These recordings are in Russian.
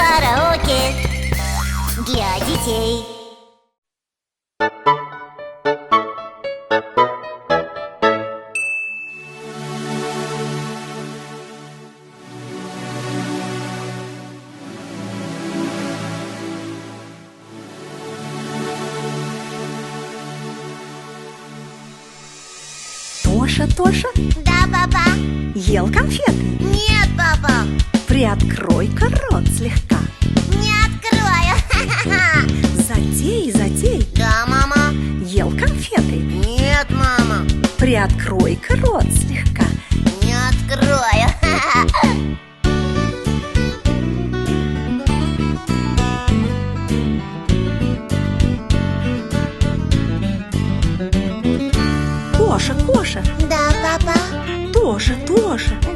Караоке для детей. Тоша, Да, папа? ел конфеты? Нет, папа. Приоткрой-ка рот слегка. Не открою. Затей, Да, мама? ел конфеты? Нет, мама. Приоткрой-ка рот слегка. Не открою. Коша, Да, папа? Тоша,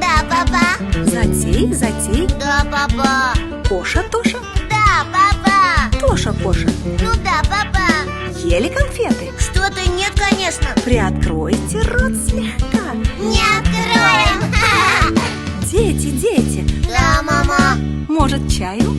Да, папа? затей, Да, папа? Тоша, Да, папа? Тоша. Ну да, папа. Ели конфеты? Что-то нет, конечно. Приоткройте рот слегка. Не откроем. Дети, Да, мама. может чаю?